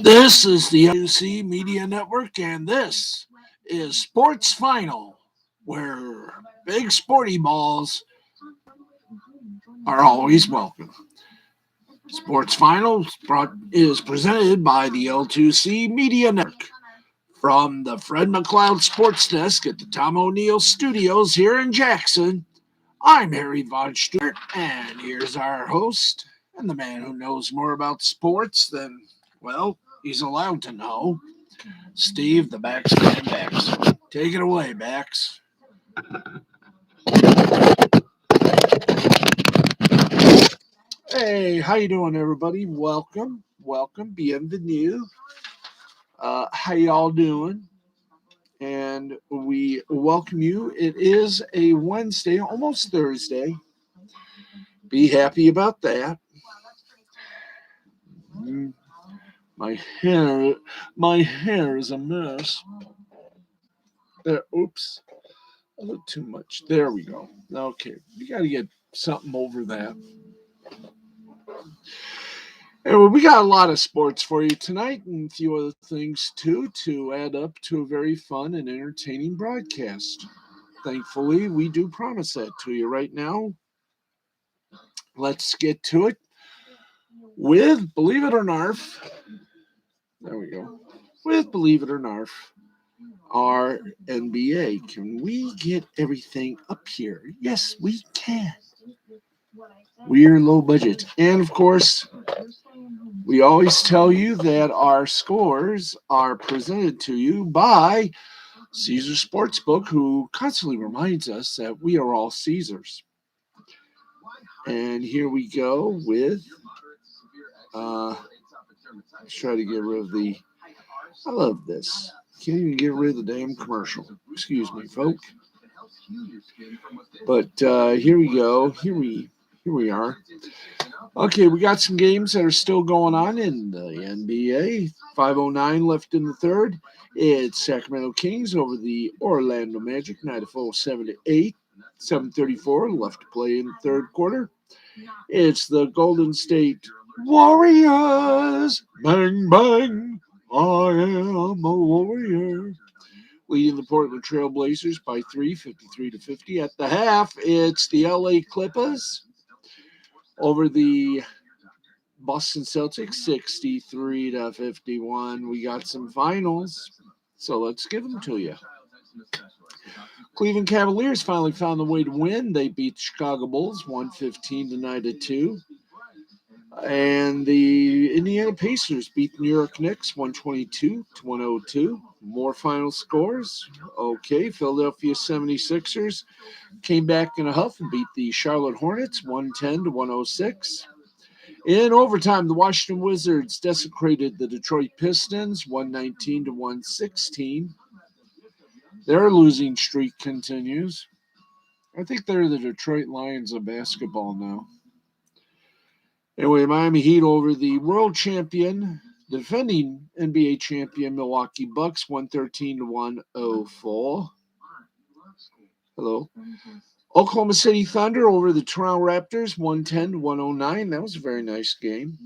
This is the UC Media Network, and this is Sports Final, where big sporty balls are always welcome. Sports Final is presented by the L2C Media Network. From the Fred McLeod Sports Desk at the Tom O'Neill Studios here in Jackson, I'm Harry Von Stewart, and here's our host and the man who knows more about sports than, well, he's allowed to know, Steve the Baxman Bax. Take it away, Bax. Hey, how you doing, everybody? Welcome, bienvenue. How y'all doing? And we welcome you. It is a Wednesday, almost Thursday. Be happy about that. My hair is a mess. There, oops, a little too much. There we go. Okay, we got to get something over that. Anyway, we got a lot of sports for you tonight and a few other things too to add up to a very fun and entertaining broadcast. Thankfully, we do promise that to you right now. Let's get to it with Believe It or Narf. There we go. With Believe It or Narf, our NBA. Can we get everything up here? Yes, we can. We're low budget. And of course, we always tell you that our scores are presented to you by Caesar Sportsbook, who constantly reminds us that we are all Caesars. And here we go with, let's try to get rid of I love this. Can't even get rid of the damn commercial. Excuse me, folk. But here we go. Here we are. Okay, we got some games that are still going on in the NBA. 5:09 left in the third. It's Sacramento Kings over the Orlando Magic, 94-78. 7:34 left to play in the third quarter. It's the Golden State Warriors. Bang, bang. I am a warrior. Leading the Portland Trail Blazers by 3, 53-50. At the half, it's the LA Clippers over the Boston Celtics, 63-51. We got some finals, so let's give them to you. Cleveland Cavaliers finally found the way to win. They beat the Chicago Bulls 115-92. And the Indiana Pacers beat the New York Knicks 122-102. More final scores. Okay, Philadelphia 76ers came back in a huff and beat the Charlotte Hornets 110-106. In overtime, the Washington Wizards desecrated the Detroit Pistons 119-116. Their losing streak continues. I think they're the Detroit Lions of basketball now. Anyway, Miami Heat over the world champion, defending NBA champion Milwaukee Bucks 113-104. Hello. Oklahoma City Thunder over the Toronto Raptors 110-109. That was a very nice game.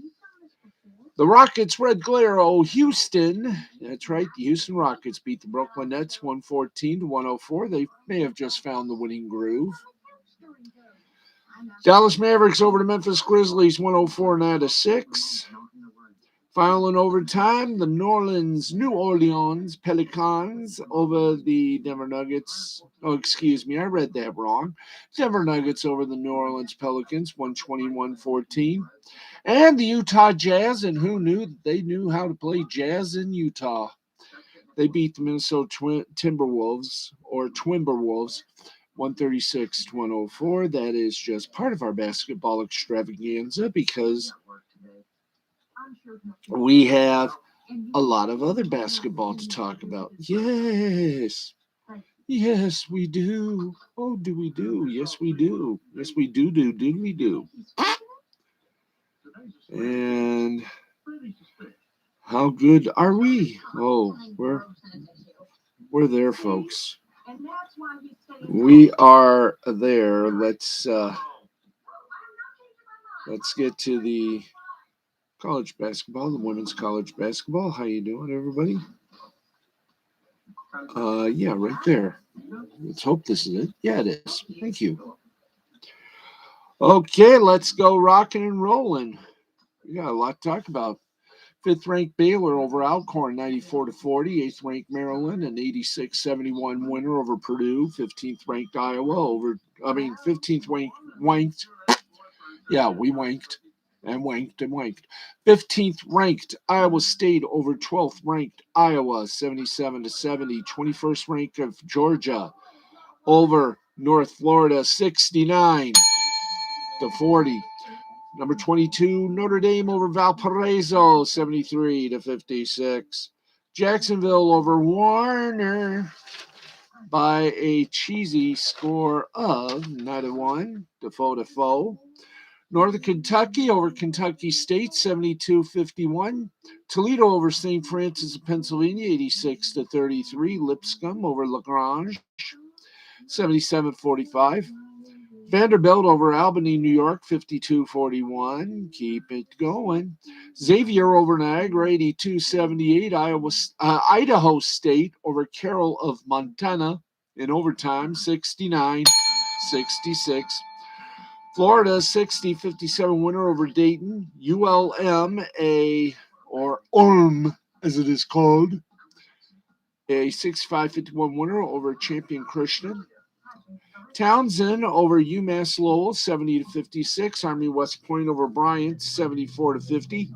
The Rockets Red Glare Houston. That's right. The Houston Rockets beat the Brooklyn Nets 114-104. They may have just found the winning groove. Dallas Mavericks over the Memphis Grizzlies 104-96. Final in overtime, the New Orleans Pelicans over the Denver Nuggets. Oh, excuse me, I read that wrong. Denver Nuggets over the New Orleans Pelicans 120-114. And the Utah Jazz, and who knew they knew how to play jazz in Utah? They beat the Minnesota Timberwolves 136-104. That is just part of our basketball extravaganza because we have a lot of other basketball to talk about. Yes, we do. Oh, do we do? Yes, we do. Yes, we do we do. And how good are we? Oh, we're there, folks. We are there. Let's Let's get to the college basketball, the women's college basketball. How you doing, everybody? Yeah, right there. Let's hope this is it. Yeah, it is. Thank you. Okay, let's go rocking and rolling. We got a lot to talk about. Fifth ranked Baylor over Alcorn 94-40. Eighth ranked Maryland an 86-71 winner over Purdue. 15th ranked Iowa 15th ranked. Yeah, we wanked and wanked and wanked. 15th ranked Iowa State over 12th ranked Iowa 77-70. 21st ranked of Georgia over North Florida 69-40. Number 22, Notre Dame over Valparaiso, 73-56. Jacksonville over Warner by a cheesy score of 9-1, Defoe. Northern Kentucky over Kentucky State, 72-51. Toledo over St. Francis of Pennsylvania, 86-33. Lipscomb over LaGrange, 77-45. Vanderbilt over Albany, New York, 52-41. Keep it going. Xavier over Niagara, 82-78. Idaho State over Carroll of Montana in overtime, 69-66. Florida, 60-57 winner over Dayton. ULM, URM as it is called, a 65-51 winner over Champion Christian. Townsend over UMass Lowell, 70-56. Army West Point over Bryant, 74-50.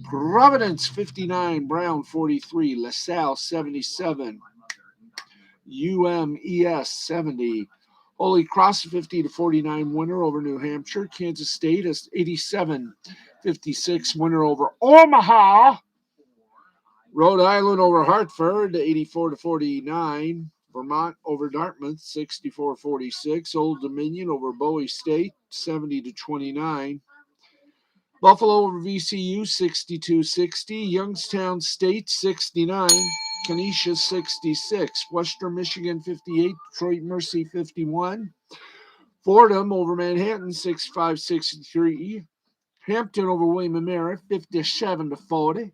Providence, 59. Brown, 43. LaSalle, 77. UMES, 70. Holy Cross, 50-49 winner over New Hampshire. Kansas State, 87-56 winner over Omaha. Rhode Island over Hartford, 84-49. Vermont over Dartmouth, 64-46. Old Dominion over Bowie State, 70-29. Buffalo over VCU, 62-60. Youngstown State, 69. Kenesha, 66. Western Michigan, 58. Detroit Mercy, 51. Fordham over Manhattan, 65-63. Hampton over William & Mary, 57-40.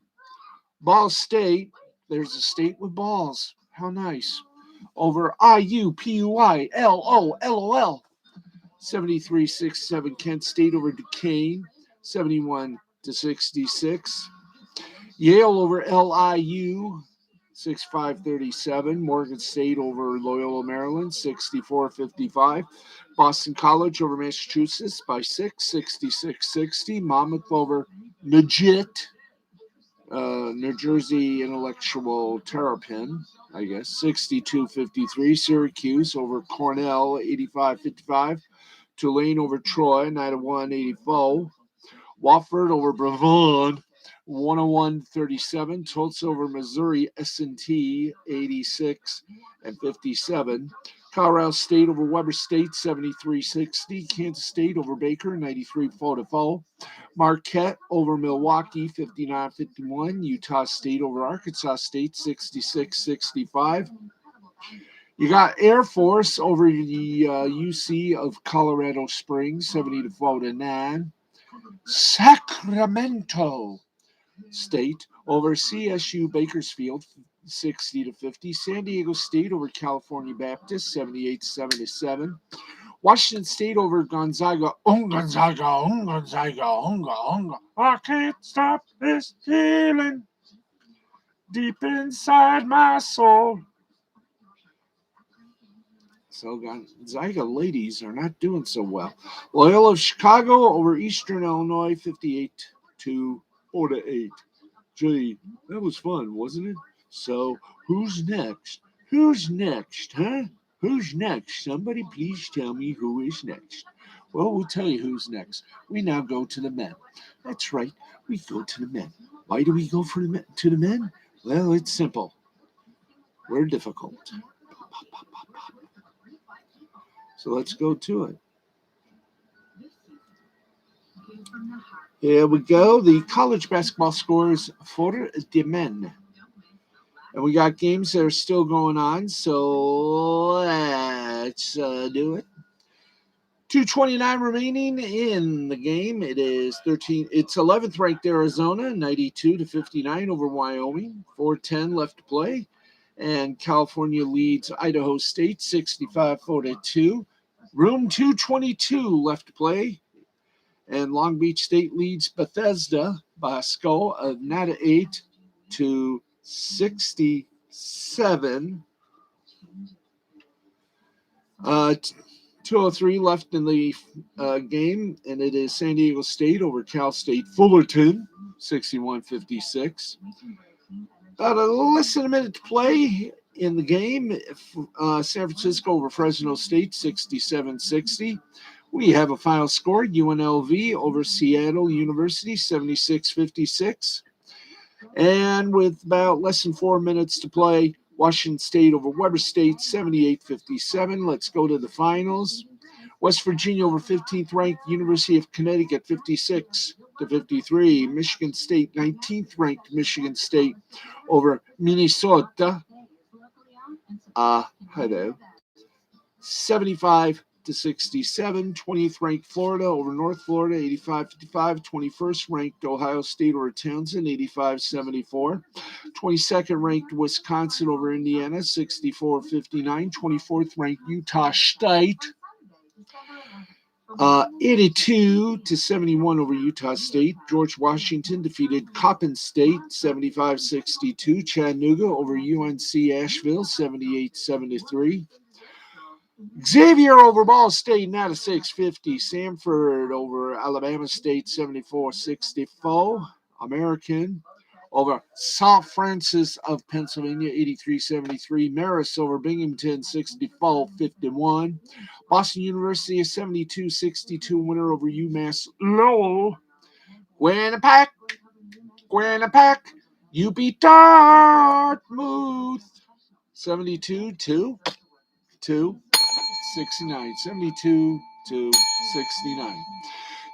Ball State, there's a state with balls. How nice. Over IUPUI, 73-67. Kent State over Duquesne, 71-66. Yale over LIU, 65-37. Morgan State over Loyola, Maryland, 64-55. Boston College over Massachusetts by 6, 66-60. Monmouth over Legit, New Jersey Intellectual Terrapin, I guess, 62-53. Syracuse over Cornell, 85-55. Tulane over Troy, 91-84. Wofford over Brevard, 101-37. Tulsa over Missouri, S&T, 86-57. Colorado State over Weber State, 73-60. Kansas State over Baker, 93-44. Marquette over Milwaukee, 59-51. Utah State over Arkansas State, 66-65. You got Air Force over the UC of Colorado Springs, 70-49. Sacramento State over CSU Bakersfield, 60-50. San Diego State over California Baptist, 78-77. Washington State over Gonzaga. Gonzaga. I can't stop this feeling deep inside my soul. So Gonzaga ladies are not doing so well. Loyola of Chicago over Eastern Illinois, 58-48. Gee, that was fun, wasn't it? So who's next? Who's next, huh? Who's next? Somebody please tell me who is next. Well, we'll tell you who's next. We now go to the men. That's right, we go to the men. Why do we go to the men? Well, it's simple. We're difficult. So let's go to it. Here we go. The college basketball scores for the men. And we got games that are still going on, so let's do it. 2:29 remaining in the game. It's 11th ranked Arizona, 92-59 over Wyoming. 4:10 left to play. And California leads Idaho State 65-42. Room 222 left to play. And Long Beach State leads Bethesda by a score of 98-67. 2:03 left in the game, and it is San Diego State over Cal State Fullerton, 61-56. About less than a minute to play in the game. San Francisco over Fresno State, 67-60. We have a final score, UNLV over Seattle University, 76-56. And with about less than 4 minutes to play, Washington State over Weber State, 78-57. Let's go to the finals. West Virginia over 15th ranked University of Connecticut, 56-53. Michigan State, 19th ranked Michigan State over Minnesota. 75-67. 20th ranked Florida over North Florida, 85-55. 21st ranked Ohio State over Townsend, 85-74. 22nd ranked Wisconsin over Indiana, 64-59. 24th ranked Utah State, 82-71 over Utah State. George Washington defeated Coppin State, 75-62. Chattanooga over UNC Asheville, 78-73. Xavier over Ball State, 96-50. Samford over Alabama State, 74-64. American over St. Francis of Pennsylvania, 83-73. Marist over Binghamton, 64-51. Boston University, a 72-62 winner over UMass Lowell. Quinnipiac, you beat Dartmouth, 72-69. 72-69.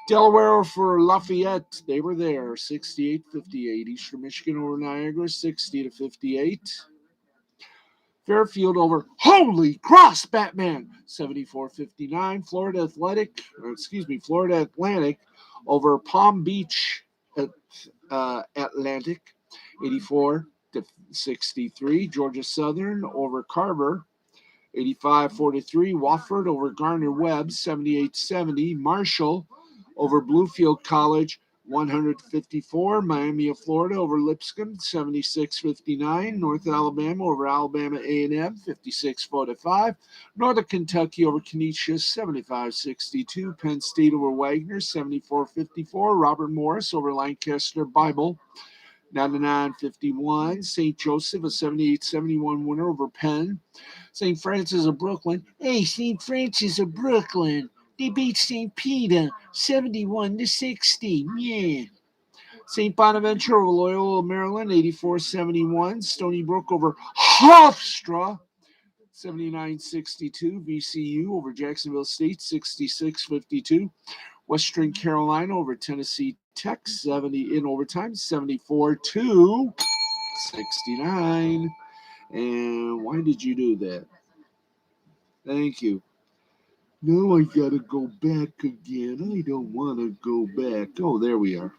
Delaware for Lafayette, they were there, 68-58. Eastern Michigan over Niagara, 60-58. Fairfield over Holy Cross Batman, 74-59. Florida Atlantic over Palm Beach Atlantic, 84-63. Georgia Southern over Carver, 85-43. Wofford over Gardner-Webb, 78-70. Marshall over Bluefield College, 100-54. Miami of Florida over Lipscomb, 76-59. North Alabama over Alabama A&M, 56-45. Northern Kentucky over Canisius, 75-62. Penn State over Wagner, 74-54. Robert Morris over Lancaster Bible, 99-51. St. Joseph, a 78-71 winner over Penn. St. Francis of Brooklyn. Hey, St. Francis of Brooklyn. They beat St. Peter 71-60. Yeah. St. Bonaventure over Loyola, Maryland, 84-71. Stony Brook over Hofstra, 79-62. VCU over Jacksonville State, 66-52. Western Carolina over Tennessee Tech, 70 in overtime, 74-69. And why did you do that? Thank you. Now I gotta go back again. I don't want to go back. Oh, there we are.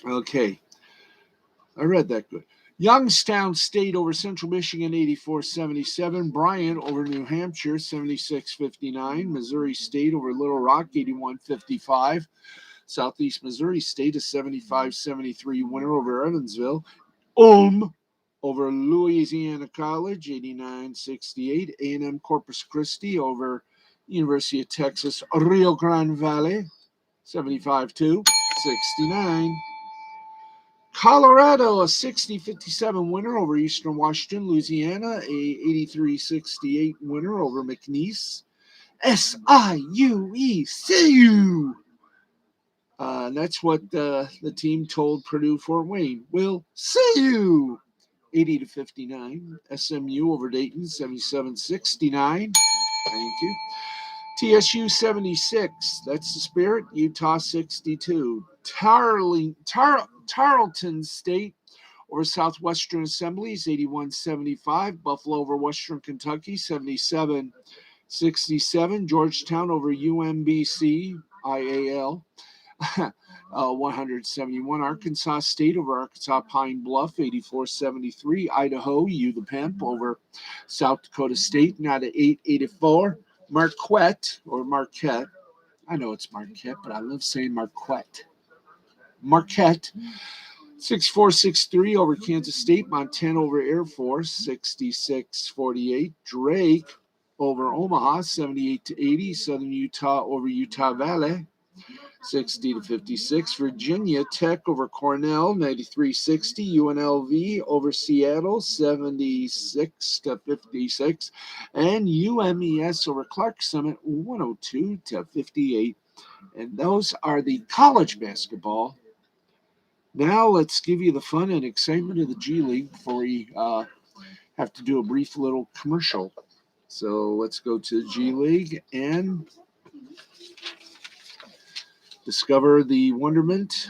Okay. I read that good. Youngstown State over Central Michigan, 84-77. Bryant over New Hampshire, 76-59. Missouri State over Little Rock, 81-55. Southeast Missouri State, a 75-73 winner over Evansville. Over Louisiana College, 89-68. A&M Corpus Christi over University of Texas, Rio Grande Valley, 75-69. Colorado, a 60-57 winner over Eastern Washington. Louisiana, a 83-68 winner over McNeese. SIUE. And that's what the team told Purdue Fort Wayne. We'll see you. 80-59. SMU over Dayton, 77-69. Thank you. TSU 76. That's the Spirit. Utah 62. Tarleton State over Southwestern Assemblies, 81-75. Buffalo over Western Kentucky, 77-69. 67, Georgetown over UMBC, IAL. 171, Arkansas State over Arkansas Pine Bluff, 84-73. Idaho, U the Pimp over South Dakota State, 98-84. Marquette, or Marquette. I know it's Marquette, but I love saying Marquette. Marquette, 64-63 over Kansas State. Montana over Air Force, 66-48. Drake over Omaha, 78-80. Southern Utah over Utah Valley, 60-56. Virginia Tech over Cornell, 93-60. UNLV over Seattle, 76-56. And UMES over Clark Summit, 102-58. And those are the college basketball. Now let's give you the fun and excitement of the G League before we have to do a brief little commercial. So let's go to the G League and discover the wonderment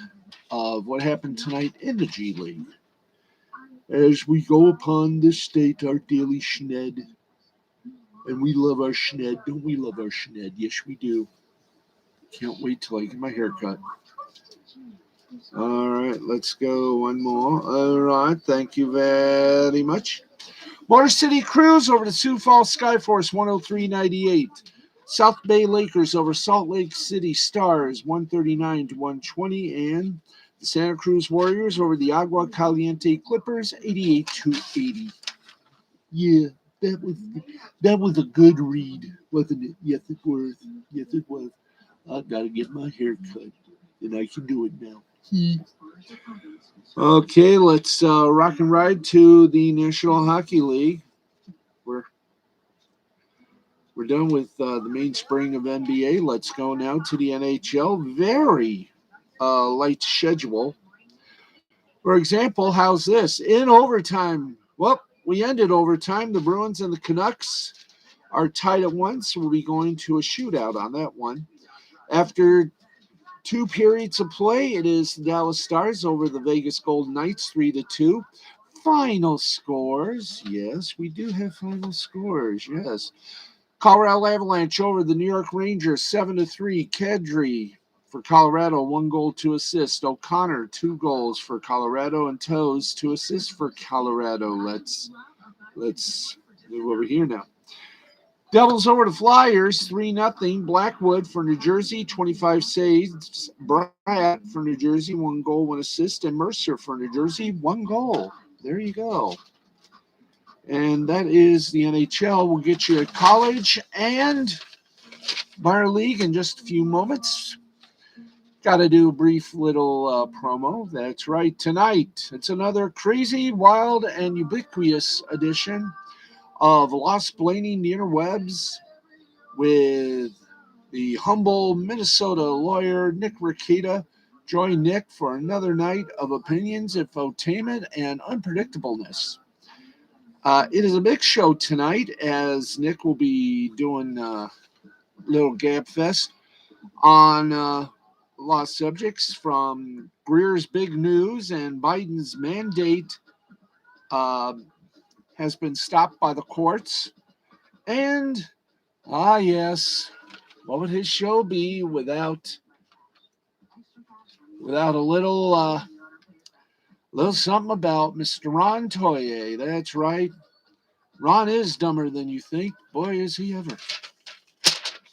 of what happened tonight in the G League. As we go upon this state, our daily schned, and we love our schned. Don't we love our schned? Yes, we do. Can't wait till I get my hair cut. All right, let's go one more. All right, thank you very much. Motor City Cruise over to Sioux Falls Skyforce, 103-98. South Bay Lakers over Salt Lake City Stars, 139-120. And the Santa Cruz Warriors over the Agua Caliente Clippers, 88-80. Yeah, that was a good read, wasn't it? Yes, it was. Yes, it was. I got to get my hair cut, and I can do it now. Okay, let's rock and ride to the National Hockey League. We're done with the mainspring of NBA. Let's go now to the NHL. Very light schedule. For example, how's this? In overtime, well, we ended overtime. The Bruins and the Canucks are tied at 1, so we'll be going to a shootout on that one. After 2 periods of play, it is the Dallas Stars over the Vegas Golden Knights, 3-2. Final scores. Yes, we do have final scores. Yes. Colorado Avalanche over the New York Rangers, 7-3. Kadri for Colorado, 1 goal, 2 assists. O'Connor, 2 goals for Colorado, and Toews, 2 assists for Colorado. Let's move over here now. Devils over the Flyers, 3-0. Blackwood for New Jersey, 25 saves. Bryant for New Jersey, 1 goal, 1 assist. And Mercer for New Jersey, 1 goal. There you go. And that is the NHL. We'll get you at college and minor league in just a few moments. Got to do a brief little promo. That's right. Tonight, it's another crazy, wild, and ubiquitous edition of Lost Blaney the Interwebs with the humble Minnesota lawyer Nick Ricchetta. Join Nick for another night of opinions, infotainment, and unpredictableness. It is a big show tonight as Nick will be doing a little gab fest on a lot of subjects from Greer's big news and Biden's mandate has been stopped by the courts. And, yes, what would his show be without a little something about Mr. Ron Toye? That's right. Ron is dumber than you think. Boy, is he ever.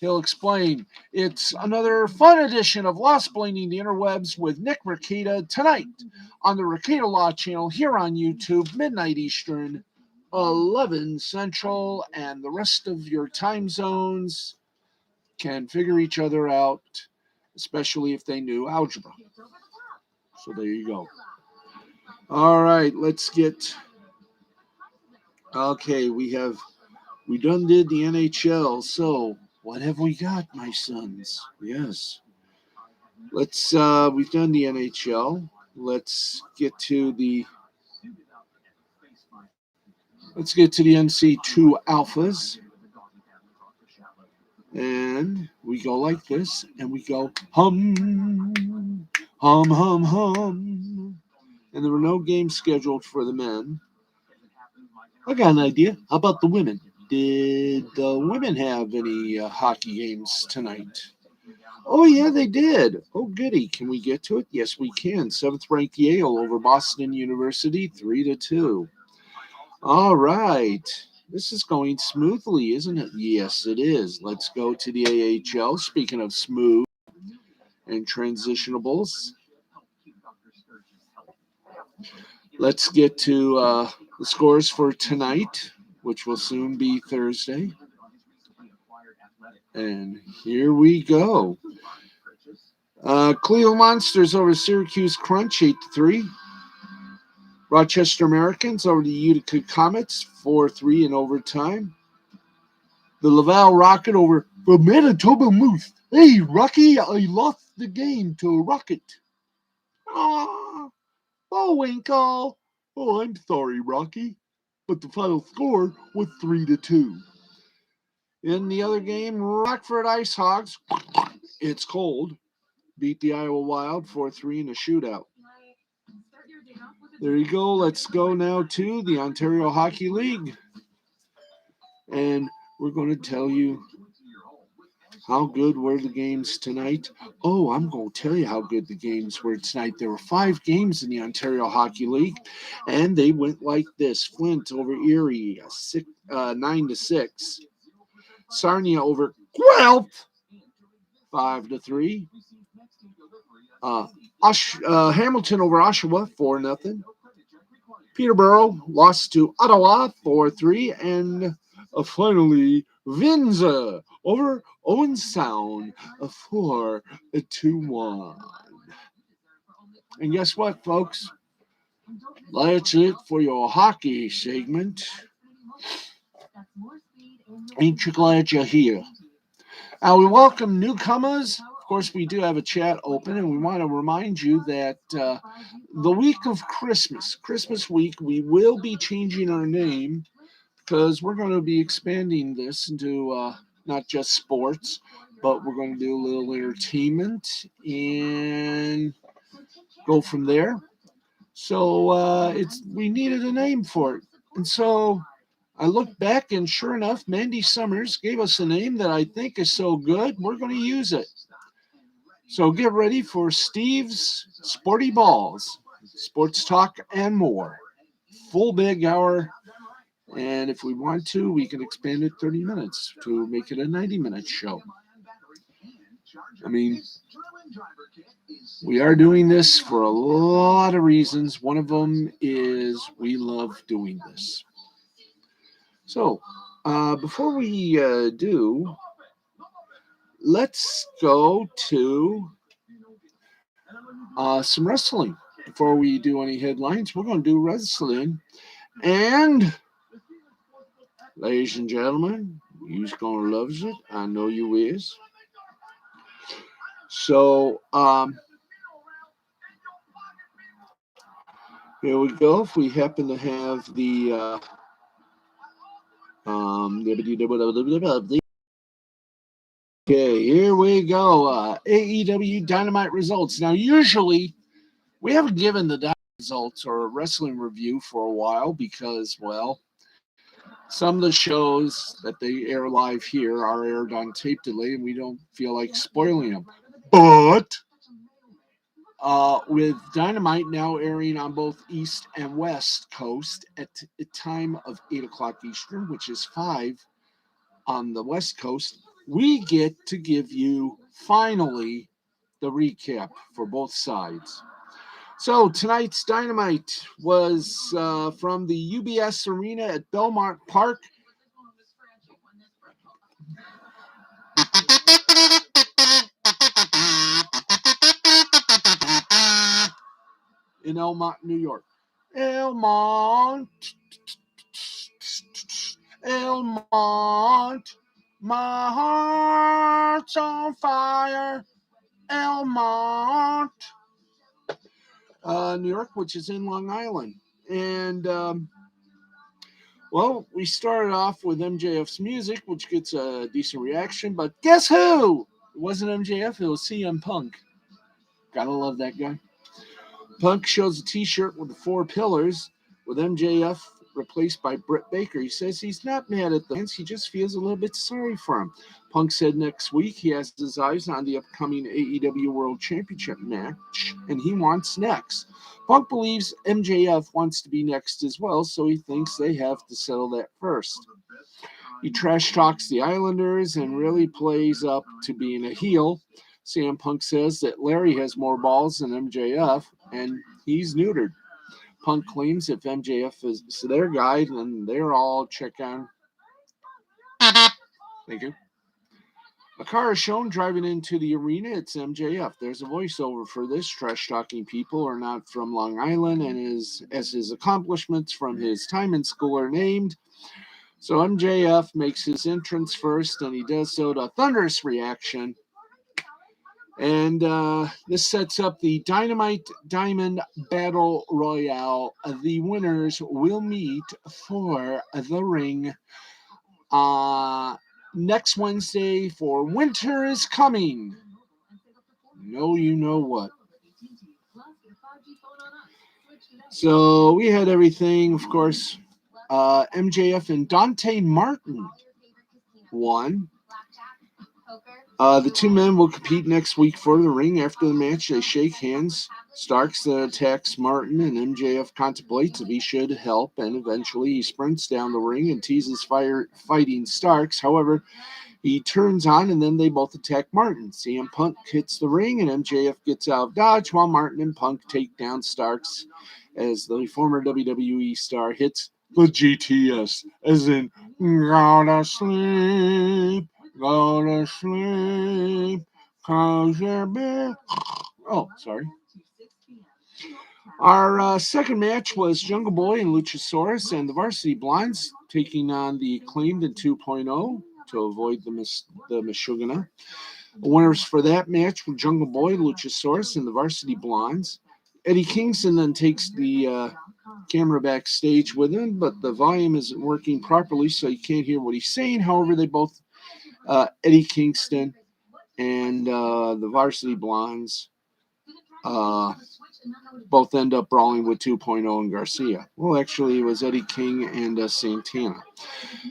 He'll explain. It's another fun edition of Lost Blaney the Interwebs with Nick Ricchetta tonight on the Ricchetta Law Channel here on YouTube, midnight Eastern, 11 Central, and the rest of your time zones can figure each other out, especially if they knew algebra. So there you go. All right, let's get... Okay, we done did the NHL, so what have we got, my sons? Yes. We've done the NHL. Let's get to the NC2 Alphas. And we go like this, and we go hum, hum, hum, hum. And there were no games scheduled for the men. I got an idea. How about the women? Did the women have any hockey games tonight? Oh, yeah, they did. Oh, goody. Can we get to it? Yes, we can. Seventh ranked Yale over Boston University, 3-2. All right. This is going smoothly, isn't it? Yes, it is. Let's go to the AHL. Speaking of smooth and transitionables, let's get to the scores for tonight, which will soon be Thursday. And here we go. Cleveland Monsters over Syracuse Crunch, 8-3. Rochester Americans over the Utica Comets, 4-3 in overtime. The Laval Rocket over the Manitoba Moose. Hey, Rocky, I lost the game to Rocket. Ah, Bullwinkle. Oh, I'm sorry, Rocky. But the final score was 3-2. In the other game, Rockford Ice Hogs, it's cold, beat the Iowa Wild 4-3 in a shootout. There you go. Let's go now to the Ontario Hockey League. And we're going to tell you how good were the games tonight. Oh, I'm going to tell you how good the games were tonight. There were 5 games in the Ontario Hockey League, and they went like this. Flint over Erie, 9-6. Sarnia over Guelph, 5-3. Hamilton over Oshawa, 4-0. Peterborough lost to Ottawa, 4-3. And finally, Vinza over Owen Sound, 4-1. And guess what, folks? That's it for your hockey segment. Ain't you glad you're here? We welcome newcomers. Of course, we do have a chat open, and we want to remind you that the week of Christmas week, we will be changing our name because we're going to be expanding this into not just sports, but we're going to do a little entertainment and go from there. So we needed a name for it. And so I looked back, and sure enough, Mandy Summers gave us a name that I think is so good, we're going to use it. So get ready for Steve's Sporty Balls, sports talk and more. Full big hour. And if we want to, we can expand it 30 minutes to make it a 90-minute show. I mean, we are doing this for a lot of reasons. One of them is we love doing this. So, before we do, let's go to some wrestling. Before we do any headlines, we're going to do wrestling. And, ladies and gentlemen, you's going to love it. I know you is. So, here we go. If we happen to have the okay, here we go. AEW Dynamite Results. Now, usually we haven't given the results or a wrestling review for a while because, well, some of the shows that they air live here are aired on tape delay, and we don't feel like spoiling them. But with Dynamite now airing on both East and West Coast at a time of 8 o'clock Eastern, which is 5 on the West Coast, we get to give you finally the recap for both sides. So tonight's Dynamite was from the UBS Arena at Belmont Park. In Elmont, New York. Elmont, my heart's on fire. Elmont, New York, which is in Long Island. And, well, we started off with MJF's music, which gets a decent reaction. But guess who? It wasn't MJF, it was CM Punk. Gotta love that guy. Punk shows a t-shirt with the 4 pillars with MJF replaced by Britt Baker. He says he's not mad at the fans, he just feels a little bit sorry for him. Punk said next week he has his eyes on the upcoming AEW World Championship match, and he wants next. Punk believes MJF wants to be next as well, so he thinks they have to settle that first. He trash talks the Islanders and really plays up to being a heel. CM Punk says that Larry has more balls than MJF, and he's neutered. Punk claims if MJF is their guy, then they're all check on. Thank you. A car is shown driving into the arena. It's MJF. There's a voiceover for this. Trash talking people are not from Long Island, and as his accomplishments from his time in school are named. So MJF makes his entrance first, and he does so to a thunderous reaction. And this sets up the Dynamite Diamond Battle Royale. The winners will meet for the ring next Wednesday for Winter is Coming. No, you know what. So we had everything, of course. MJF and Dante Martin won. The two men will compete next week for the ring. After the match, they shake hands. Starks then attacks Martin, and MJF contemplates if he should help, and eventually he sprints down the ring and teases fighting Starks. However, he turns on, and then they both attack Martin. CM Punk hits the ring, and MJF gets out of dodge, while Martin and Punk take down Starks as the former WWE star hits the GTS, as in, gotta sleep. Go to sleep, 'cause you're big. Oh, sorry. Our second match was Jungle Boy and Luchasaurus and the Varsity Blondes taking on the Acclaimed in 2.0 to avoid the Meshuggah. Winners for that match were Jungle Boy, Luchasaurus, and the Varsity Blondes. Eddie Kingston then takes the camera backstage with him, but the volume isn't working properly, so you can't hear what he's saying. However, they both Eddie Kingston and the Varsity Blondes both end up brawling with 2.0 and Garcia. Well, actually, it was Eddie King and Santana.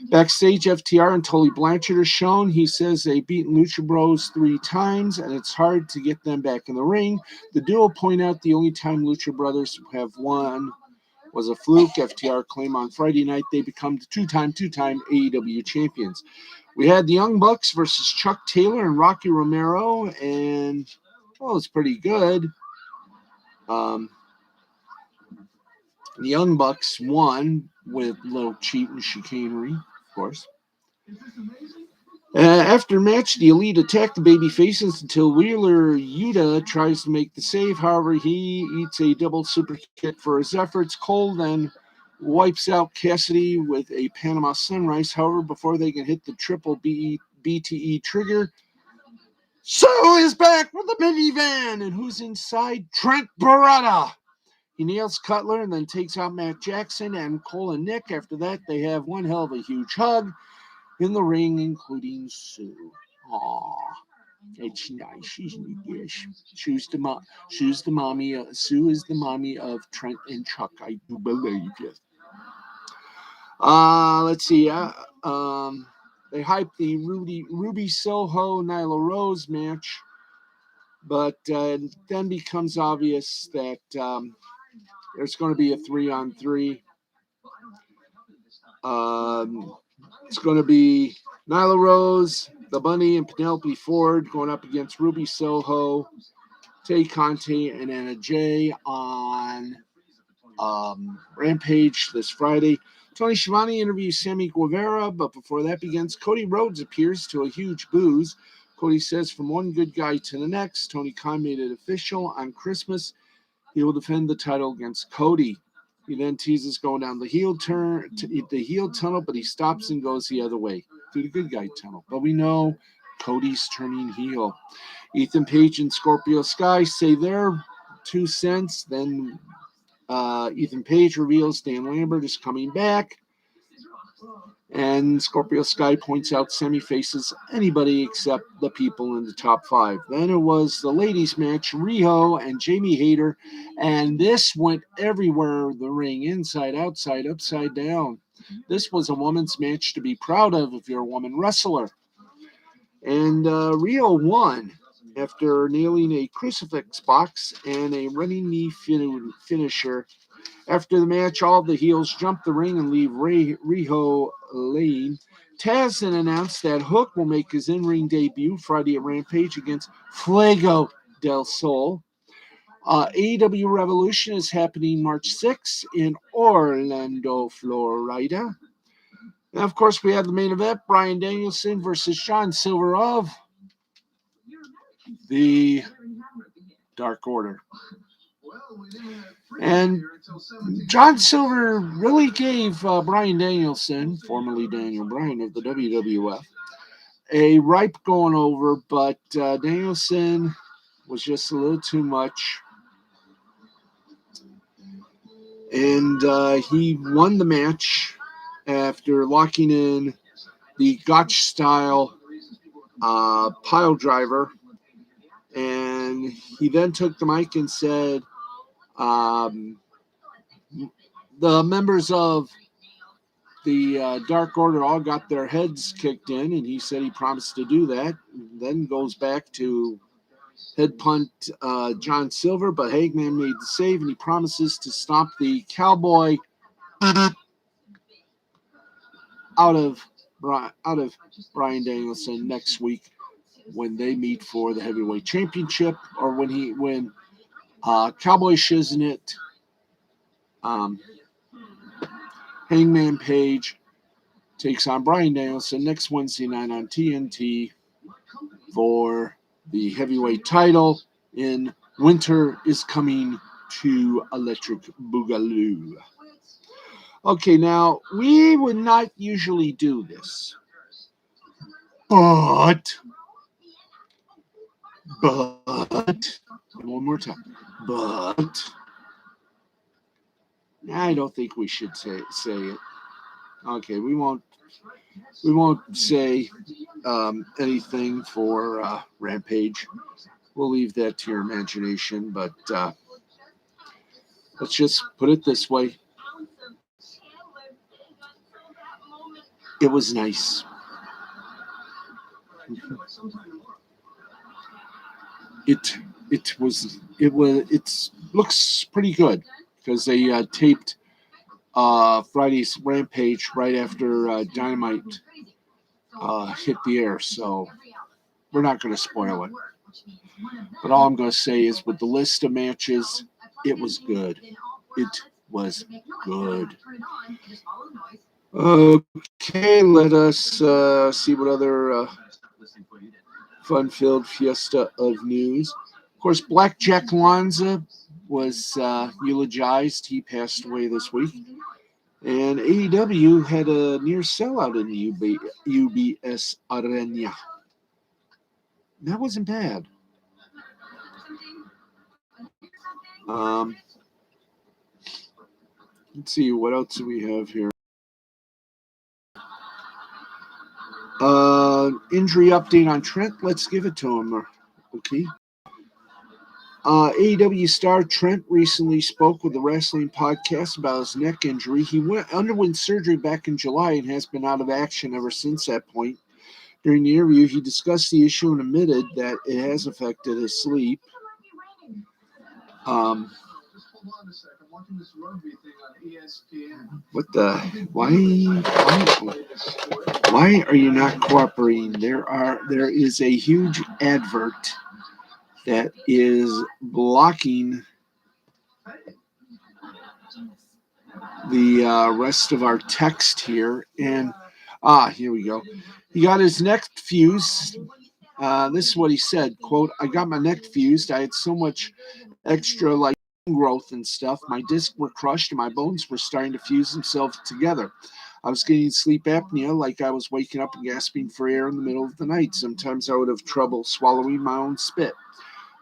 Backstage, FTR and Tully Blanchard are shown. He says they beat Lucha Bros 3 times, and it's hard to get them back in the ring. The duo point out the only time Lucha Brothers have won was a fluke. FTR claim on Friday night they become the two-time AEW champions. We had the Young Bucks versus Chuck Taylor and Rocky Romero, and, well, it's pretty good. The Young Bucks won with a little cheat and chicanery, of course. After match, the Elite attack the baby faces until Wheeler Yuta tries to make the save. However, he eats a double super kick for his efforts. Cole then wipes out Cassidy with a Panama Sunrise. However, before they can hit the triple BTE trigger, Sue is back with the minivan, and who's inside? Trent Beretta. He nails Cutler and then takes out Matt Jackson and Cole and Nick. After that, they have one hell of a huge hug in the ring, including Sue. Aww, that's nice, isn't it? Yes. Sue is the mommy of Trent and Chuck. I do believe it. Let's see. They hyped the Ruby Soho Nyla Rose match, but then becomes obvious that there's going to be a 3-on-3. It's going to be Nyla Rose, the Bunny, and Penelope Ford going up against Ruby Soho, Tay Conti, and Anna Jay on Rampage this Friday. Tony Schiavone interviews Sammy Guevara, but before that begins, Cody Rhodes appears to a huge booze. Cody says, from one good guy to the next. Tony Khan made it official on Christmas. He will defend the title against Cody. He then teases going down the heel tunnel, but he stops and goes the other way through the good guy tunnel. But we know Cody's turning heel. Ethan Page and Scorpio Sky say their 2 cents. Then Ethan Page reveals Dan Lambert is coming back. And Scorpio Sky points out Semi faces anybody except the people in the top 5. Then it was the ladies' match, Riho and Jamie Hayter, and this went everywhere the ring, inside, outside, upside down. This was a woman's match to be proud of if you're a woman wrestler. And Riho won after nailing a crucifix box and a running knee finisher. After the match, all the heels jump the ring and leave Riho laying. Taz then announced that Hook will make his in-ring debut Friday at Rampage against Fuego del Sol. AEW Revolution is happening March 6th in Orlando, Florida. And of course, we have the main event, Bryan Danielson versus John Silver of the Dark Order. And John Silver really gave Bryan Danielson, formerly Daniel Bryan of the WWF, a ripe going over, but Danielson was just a little too much. And he won the match after locking in the Gotch-style pile driver. And he then took the mic and said, the members of the Dark Order all got their heads kicked in, and he said he promised to do that. Then goes back to head punt John Silver, but Hangman made the save, and he promises to stomp the cowboy out of Bryan Danielson next week when they meet for the heavyweight championship, or when Cowboy Shiznit, Hangman Page takes on Bryan Danielson next Wednesday night on TNT for the heavyweight title in Winter is Coming to Electric Boogaloo. Okay, now, we would not usually do this, but, one more time, but, I don't think we should say it. Okay, we won't say anything for Rampage. We'll leave that to your imagination, but let's just put it this way. It was nice. It looks pretty good because they taped Friday's Rampage right after Dynamite hit the air, so we're not going to spoil it. But all I'm going to say is with the list of matches, it was good. It was good. Okay, let us see what other fun-filled fiesta of news. Of course, Blackjack Lanza was eulogized. He passed away this week. And AEW had a near sellout in the UBS Arena. That wasn't bad. Let's see, what else do we have here? Injury update on Trent. Let's give it to him. Okay. AEW star Trent recently spoke with the Wrestling Podcast about his neck injury. He underwent surgery back in July and has been out of action ever since that point. During the interview, he discussed the issue and admitted that it has affected his sleep. What the? Why are you not cooperating? There is a huge advert that is blocking the rest of our text here. And here we go. He got his neck fused. This is what he said, quote, "I got my neck fused. I had so much extra growth and stuff. My discs were crushed and my bones were starting to fuse themselves together. I was getting sleep apnea, like I was waking up and gasping for air in the middle of the night. Sometimes I would have trouble swallowing my own spit.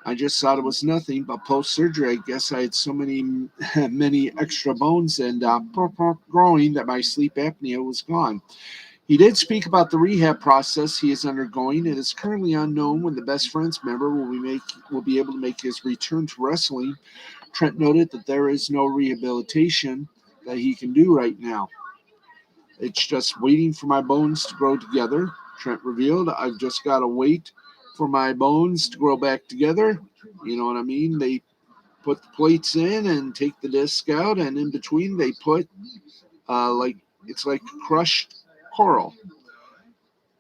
I just thought it was nothing, but post-surgery, I guess I had so many extra bones and growing that my sleep apnea was gone. He did speak about the rehab process he is undergoing. It is currently unknown when the Best Friends member will be able to make his return to wrestling. Trent noted that there is no rehabilitation that he can do right now. It's just waiting for my bones to grow together, Trent revealed. I've just got to wait for my bones to grow back together. You know what I mean? They put the plates in and take the disc out, and in between they put it's like crushed coral.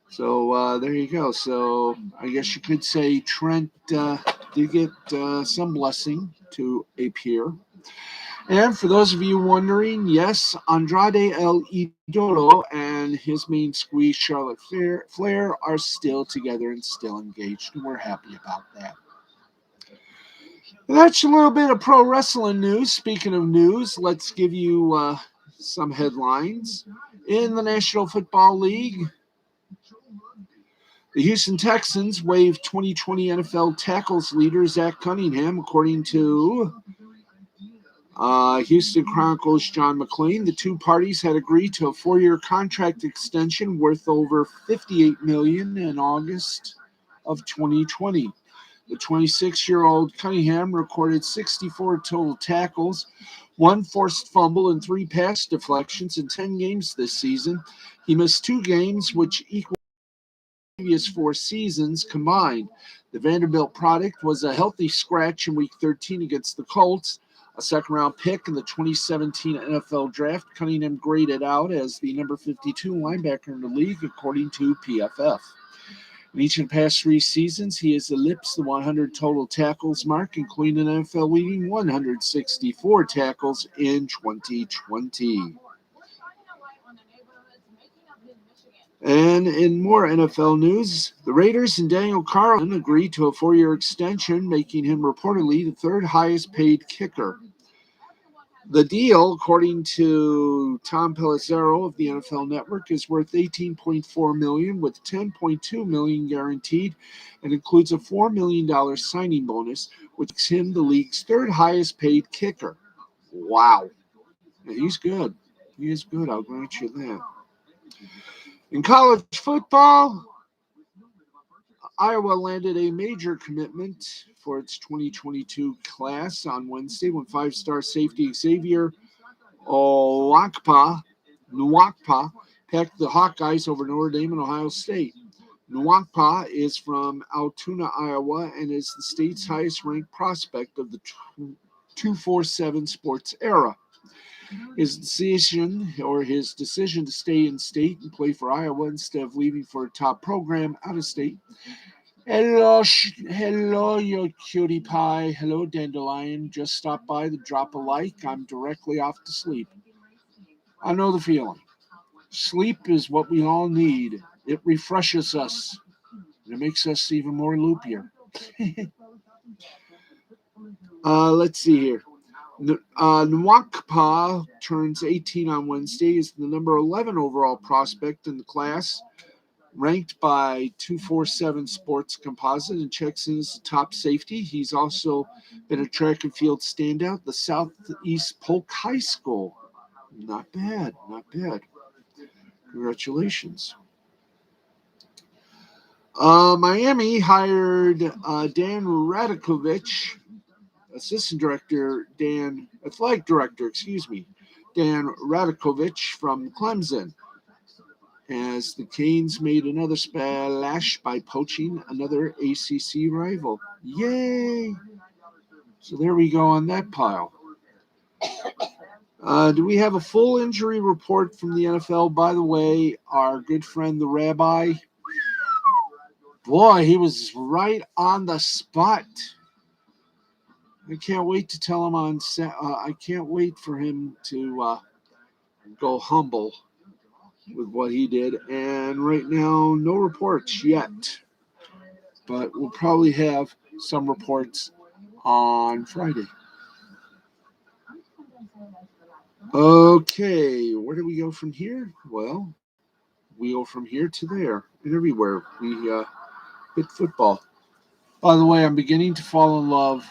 So there you go. So I guess you could say Trent did get some blessing to appear. And for those of you wondering, yes, Andrade El Idolo and his main squeeze, Charlotte Flair, are still together and still engaged, and we're happy about that. And that's a little bit of pro wrestling news. Speaking of news, let's give you some headlines. In the National Football League, the Houston Texans waived 2020 NFL tackles leader Zach Cunningham, according to Houston Chronicles' John McClain. The two parties had agreed to a 4-year contract extension worth over $58 million in August of 2020. The 26-year-old Cunningham recorded 64 total tackles, 1 forced fumble, and 3 pass deflections in 10 games this season. He missed 2 games, which equal previous 4 seasons combined. The Vanderbilt product was a healthy scratch in Week 13 against the Colts. A second-round pick in the 2017 NFL Draft, Cunningham graded out as the number 52 linebacker in the league, according to PFF. In each of the past 3 seasons, he has eclipsed the 100 total tackles mark, including an NFL-leading 164 tackles in 2020. And in more NFL news, the Raiders and Daniel Carlson agreed to a 4-year extension, making him reportedly the 3rd highest paid kicker. The deal, according to Tom Pelissero of the NFL Network, is worth $18.4 million, with $10.2 million guaranteed, and includes a $4 million signing bonus, which makes him the league's 3rd highest paid kicker. Wow. Now, he's good. He is good, I'll grant you that. In college football, Iowa landed a major commitment for its 2022 class on Wednesday when 5-star safety Xavier Nwakpa packed the Hawkeyes over Notre Dame and Ohio State. Nwakpa is from Altoona, Iowa, and is the state's highest-ranked prospect of the 247 sports era. His decision to stay in state and play for Iowa instead of leaving for a top program out of state. Hello, you cutie pie. Hello, Dandelion. Just stopped by to drop a like. I'm directly off to sleep. I know the feeling. Sleep is what we all need. It refreshes us. It makes us even more loopier. Let's see here. Nwakpa turns 18 on Wednesday. Is the number 11 overall prospect in the class, ranked by 247 Sports Composite, and checks in as a top safety. He's also been a track and field standout at the Southeast Polk High School. Not bad, not bad. Congratulations. Miami hired Dan Radakovich, athletic director, Dan Radakovich from Clemson, as the Canes made another splash by poaching another ACC rival. Yay! So there we go on that pile. Do we have a full injury report from the NFL? By the way, our good friend the Rabbi, boy, he was right on the spot. I can't wait to tell him I can't wait for him to go humble with what he did. And right now, no reports yet. But we'll probably have some reports on Friday. Okay, where do we go from here? Well, we go from here to there and everywhere. We hit football. By the way, I'm beginning to fall in love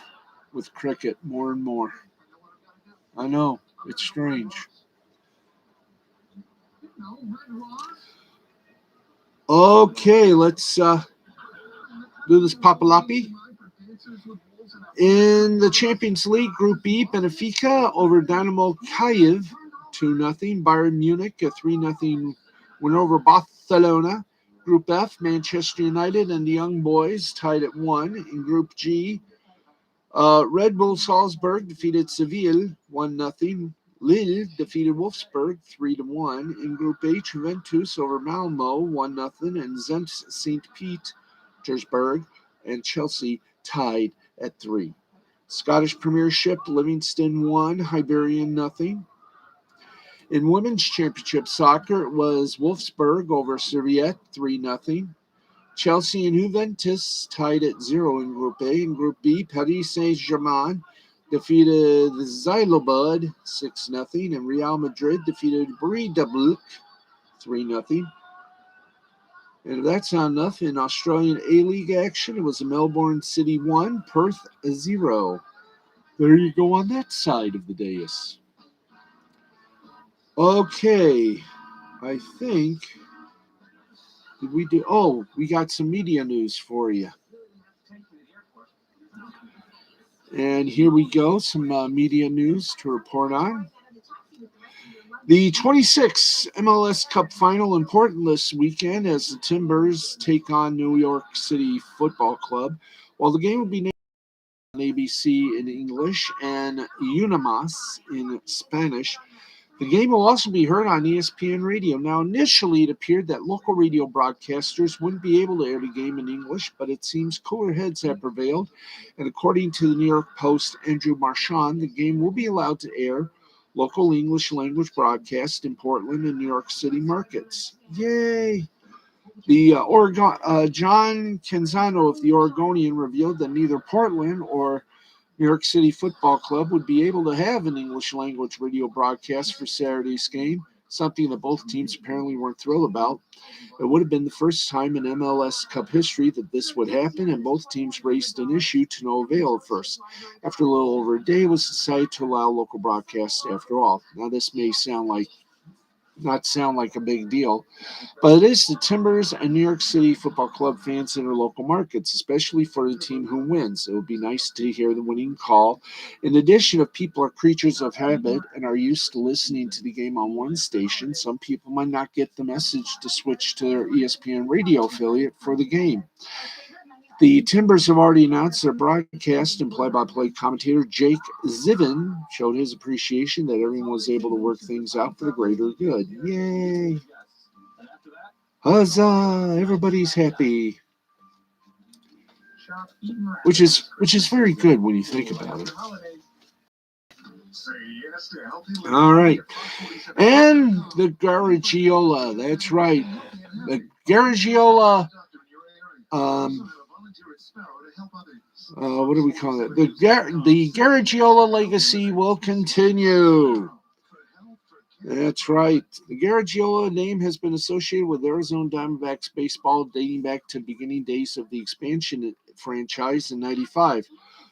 with cricket more and more. I know, it's strange. Okay, let's do this Papalapi. In the Champions League, Group B, Benfica over Dynamo Kyiv, 2-0. Bayern Munich, a 3-0 win over Barcelona. Group F, Manchester United and the Young Boys tied at 1. In Group G, Red Bull Salzburg defeated Seville 1-0. Lille defeated Wolfsburg 3-1. In Group H, Juventus over Malmo 1-0. And Zenit St. Petersburg and Chelsea tied at 3. Scottish Premiership, Livingston 1, Hibernian 0. In Women's Championship Soccer, it was Wolfsburg over Serviette 3-0. Chelsea and Juventus tied at 0 in Group A. In Group B, Paris Saint-Germain defeated Zylobud 6-0. And Real Madrid defeated Breda 3-0. And if that's not enough, in Australian A-League action, it was Melbourne City 1, Perth 0. There you go on that side of the dais. Okay, I think, did we do, oh, we got some media news for you. And here we go, some media news to report on. The 26th MLS Cup Final important this weekend as the Timbers take on New York City Football Club. While the game will be named on ABC in English and Unimas in Spanish, the game will also be heard on ESPN Radio. Now, initially, it appeared that local radio broadcasters wouldn't be able to air the game in English, but it seems cooler heads have prevailed. And according to the New York Post, Andrew Marchand, the game will be allowed to air local English language broadcast in Portland and New York City markets. Yay! The John Canzano of the Oregonian revealed that neither Portland or New York City Football Club would be able to have an English language radio broadcast for Saturday's game, something that both teams apparently weren't thrilled about. It would have been the first time in MLS Cup history that this would happen, and both teams raised an issue to no avail at first. After a little over a day, it was decided to allow local broadcasts after all. Now, this may not sound like a big deal, but it is the Timbers and New York City Football Club fans in their local markets, especially for the team who wins. It would be nice to hear the winning call. In addition, if people are creatures of habit and are used to listening to the game on one station, some people might not get the message to switch to their ESPN radio affiliate for the game. The Timbers have already announced their broadcast, and play-by-play commentator Jake Zivin showed his appreciation that everyone was able to work things out for the greater good. Yay! Huzzah! Everybody's happy. Which is very good when you think about it. All right. And the Garagiola, that's right. The Garagiola what do we call it? The Garagiola legacy will continue. That's right. The Garagiola name has been associated with Arizona Diamondbacks baseball dating back to the beginning days of the expansion franchise in '95.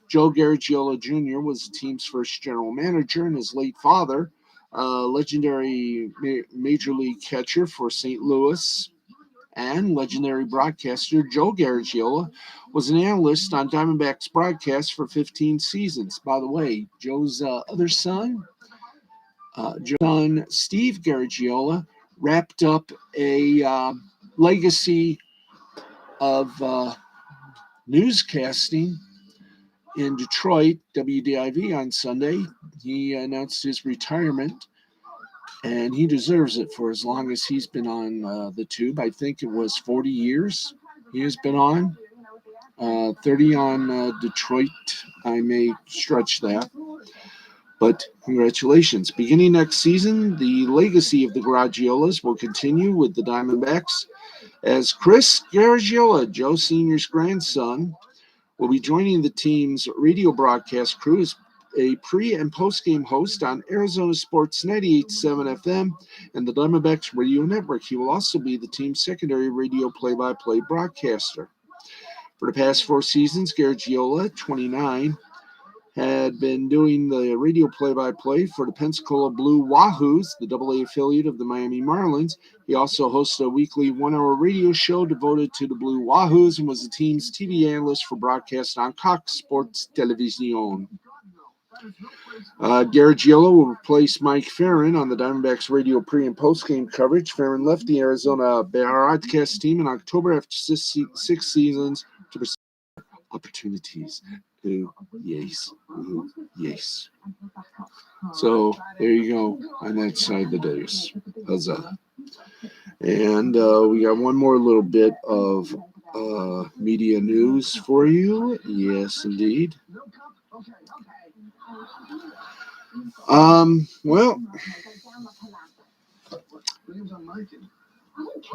Joe Garagiola Jr. was the team's first general manager, and his late father, legendary major league catcher for St. Louis and legendary broadcaster Joe Garagiola, was an analyst on Diamondbacks broadcasts for 15 seasons. By the way, Joe's other son, Steve Garagiola, wrapped up a legacy of newscasting in Detroit, WDIV, on Sunday. He announced his retirement, and he deserves it for as long as he's been on the tube. I think it was 40 years he has been on. 30 on Detroit. I may stretch that. But congratulations. Beginning next season, the legacy of the Garagiolas will continue with the Diamondbacks as Chris Garagiola, Joe Sr.'s grandson, will be joining the team's radio broadcast crew as a pre- and post-game host on Arizona Sports 98.7 FM and the Diamondbacks Radio Network. He will also be the team's secondary radio play-by-play broadcaster. For the past 4 seasons, Garagiola, 29, had been doing the radio play-by-play for the Pensacola Blue Wahoos, the AA affiliate of the Miami Marlins. He also hosted a weekly one-hour radio show devoted to the Blue Wahoos and was the team's TV analyst for broadcast on Cox Sports Television. Garagiola will replace Mike Farron on the Diamondbacks radio pre- and post-game coverage. Farron left the Arizona broadcast team in October after 6 seasons to pursue opportunities. Ooh, yes. Ooh, yes. So there you go on that side of the dais. Huzzah. And we got one more little bit of media news for you. Yes, indeed. Well,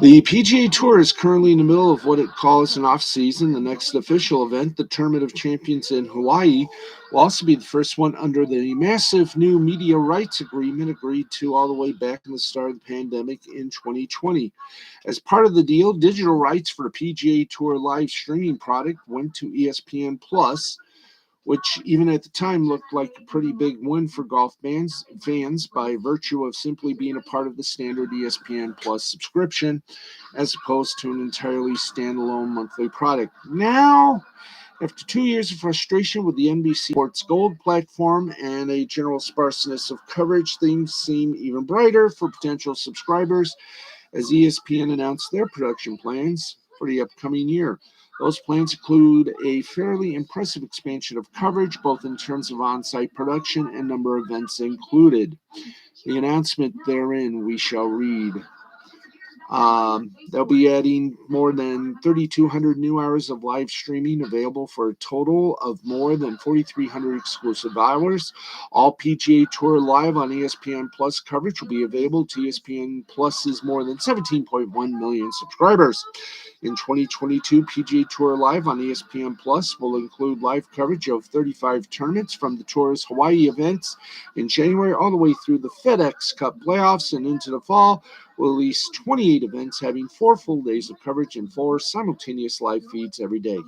the PGA Tour is currently in the middle of what it calls an off-season. The next official event, the Tournament of Champions in Hawaii, will also be the first one under the massive new media rights agreement agreed to all the way back in the start of the pandemic in 2020. As part of the deal, digital rights for the PGA Tour live streaming product went to ESPN Plus, which even at the time looked like a pretty big win for golf fans by virtue of simply being a part of the standard ESPN Plus subscription, as opposed to an entirely standalone monthly product. Now, after 2 years of frustration with the NBC Sports Gold platform and a general sparseness of coverage, things seem even brighter for potential subscribers as ESPN announced their production plans for the upcoming year. Those plans include a fairly impressive expansion of coverage, both in terms of on-site production and number of events included. The announcement therein we shall read. They'll be adding more than 3,200 new hours of live streaming available for a total of more than 4,300 exclusive hours. All PGA Tour Live on ESPN Plus coverage will be available to ESPN Plus's more than 17.1 million subscribers. In 2022, PGA Tour Live on ESPN Plus will include live coverage of 35 tournaments from the Tour's Hawaii events in January all the way through the FedEx Cup playoffs and into the fall. Will release 28 events having 4 full days of coverage and 4 simultaneous live feeds every day.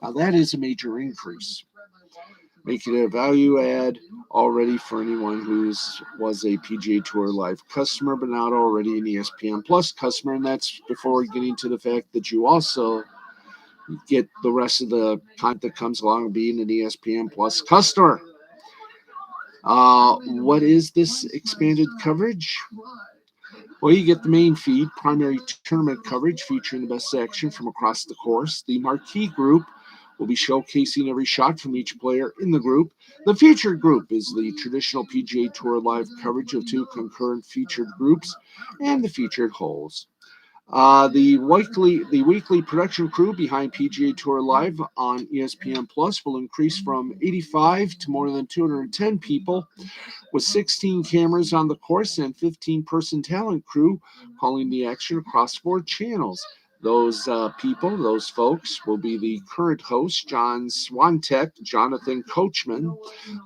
Now that is a major increase, making it a value add already for anyone who was a PGA Tour Live customer, but not already an ESPN Plus customer. And that's before getting to the fact that you also get the rest of the content that comes along being an ESPN Plus customer. What is this expanded coverage? Well, you get the main feed, primary tournament coverage featuring the best action from across the course. The marquee group will be showcasing every shot from each player in the group. The featured group is the traditional PGA Tour Live coverage of 2 concurrent featured groups and the featured holes. The weekly production crew behind PGA Tour Live on ESPN Plus will increase from 85 to more than 210 people, with 16 cameras on the course and 15-person talent crew calling the action across 4 channels. Those those folks, will be the current hosts, John Swantek, Jonathan Coachman,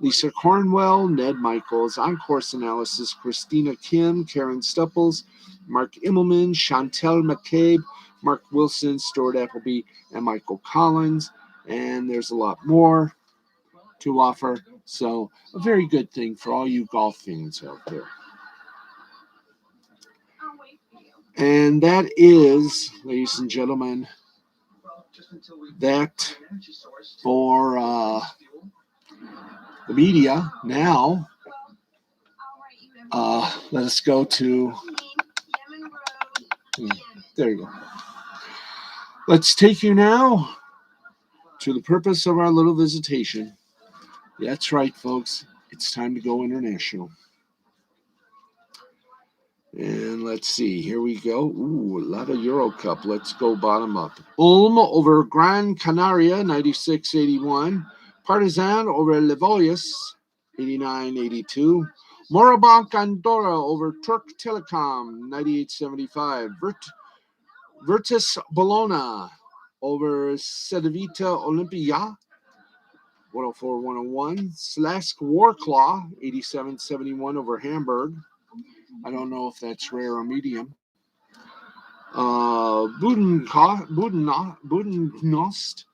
Lisa Cornwell, Ned Michaels, on-course analysis, Christina Kim, Karen Stupples, Mark Immelman, Chantel McCabe, Mark Wilson, Stuart Appleby, and Michael Collins. And there's a lot more to offer. So a very good thing for all you golf fans out there. And that is, ladies and gentlemen, that for the media. Now, let us go to, there you go. Let's take you now to the purpose of our little visitation. That's right, folks. It's time to go international. And let's see. Here we go. Ooh, a lot of Euro Cup. Let's go bottom up. Ulm over Gran Canaria, 96-81. Partizan over Levoius, 89-82. Morabanc Andorra over Turk Telecom, 98-75. Virtus Bologna over Cedevita Olimpia, 104-101. Slask Warclaw, 87-71 over Hamburg. I don't know if that's rare or medium. Budennost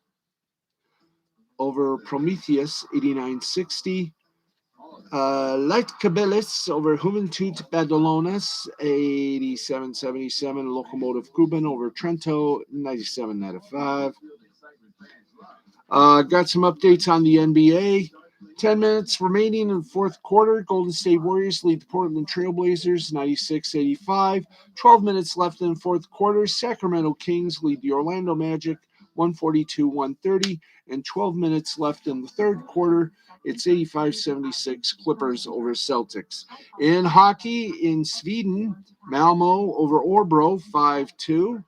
over Prometheus, 89-60. Light Cabelis over Juventud Badalonas, 87-77. Locomotive Cuban over Trento, 97-5. Got some updates on the NBA. 10 minutes remaining in the fourth quarter. Golden State Warriors lead the Portland Trailblazers 96-85. 12 minutes left in the fourth quarter. Sacramento Kings lead the Orlando Magic 142-130. And 12 minutes left in the third quarter. It's 85-76 Clippers over Celtics. In hockey in Sweden, Malmo over Örebro 5-2.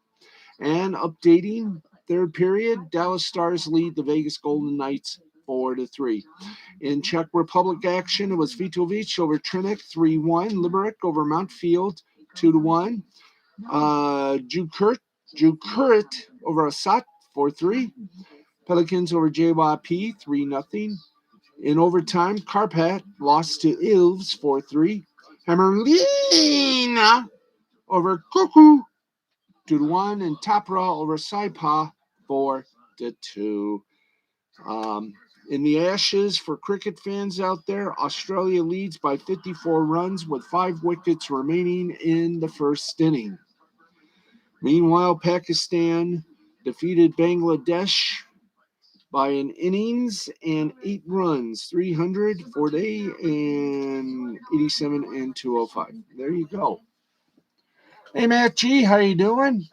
And updating third period, Dallas Stars lead the Vegas Golden Knights 4-3. In Czech Republic action, it was Vitovic over Trinek 3-1. Liberec over Mountfield 2-1. Jukurit over Assat 4-3. Pelicans over JYP 3-0. In overtime, Karpat lost to Ilves 4-3. Hammerlina over Kuku 2-1, and Tapra over Saipa 4-2. In the Ashes, for cricket fans out there, Australia leads by 54 runs with 5 wickets remaining in the first inning. Meanwhile, Pakistan defeated Bangladesh by an innings and 8 runs, 300, 4-day, and 87 and 205. There you go. Hey, Matt G, how you doing?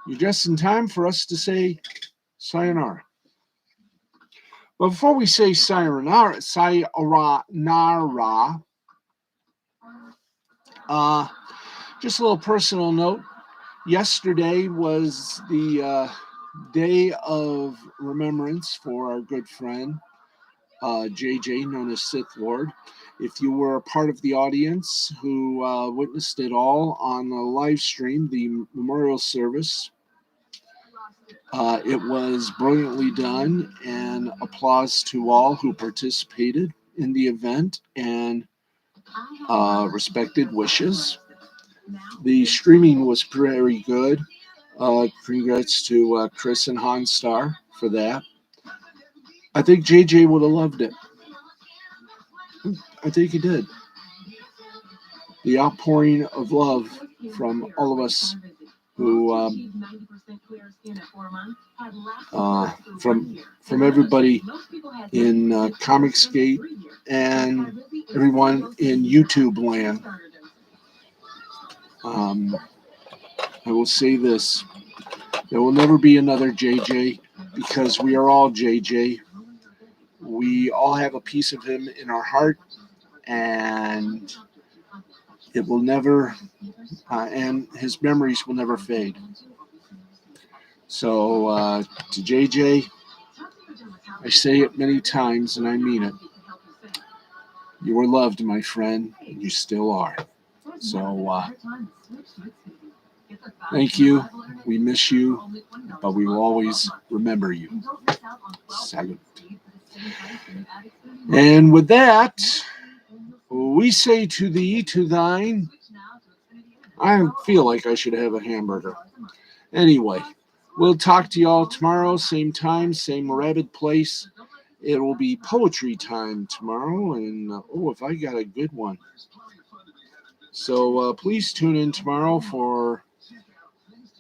You're just in time for us to say sayonara. But before we say sayonara, just a little personal note. Yesterday was the day of remembrance for our good friend, JJ, known as Sith Lord. If you were a part of the audience who witnessed it all on the live stream, the memorial service, it was brilliantly done, and applause to all who participated in the event and respected wishes. The streaming was very good. Congrats to Chris and Hanstar for that. I think JJ would have loved it. I think he did. The outpouring of love from all of us who from everybody in Comicsgate and everyone in YouTube land. I will say this: there will never be another JJ, because we are all JJ. We all have a piece of him in our heart, and it will never, and his memories will never fade. So to JJ, I say it many times, and I mean it. You were loved, my friend, and you still are. So thank you. We miss you, but we will always remember you. Salute. And with that, we say to thee, to thine. I feel like I should have a hamburger. Anyway, we'll talk to y'all tomorrow, same time, same rabid place. It will be poetry time tomorrow, and if I got a good one. So please tune in tomorrow for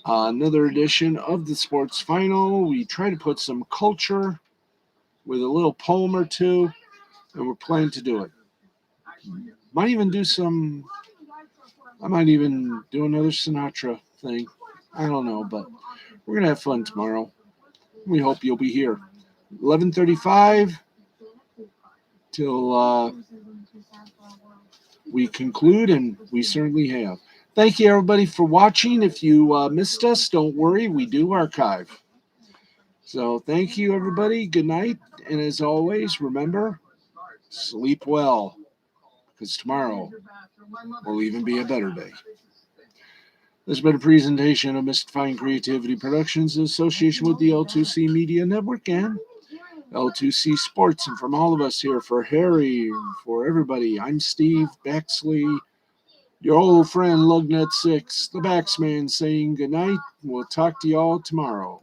another edition of the Sports Final. We try to put some culture with a little poem or two, and we're planning to do it. I might even do another Sinatra thing. I don't know, but we're going to have fun tomorrow. We hope you'll be here. 11:35 till we conclude, and we certainly have. Thank you, everybody, for watching. If you missed us, don't worry. We do archive. So thank you, everybody. Good night. And as always, remember, sleep well, because tomorrow will even be a better day. This has been a presentation of Mystifying Creativity Productions in association with the L2C Media Network and L2C Sports. And from all of us here, for Harry, for everybody, I'm Steve Baxley, your old friend Lugnet6, the Baxman, saying good night. We'll talk to y'all tomorrow.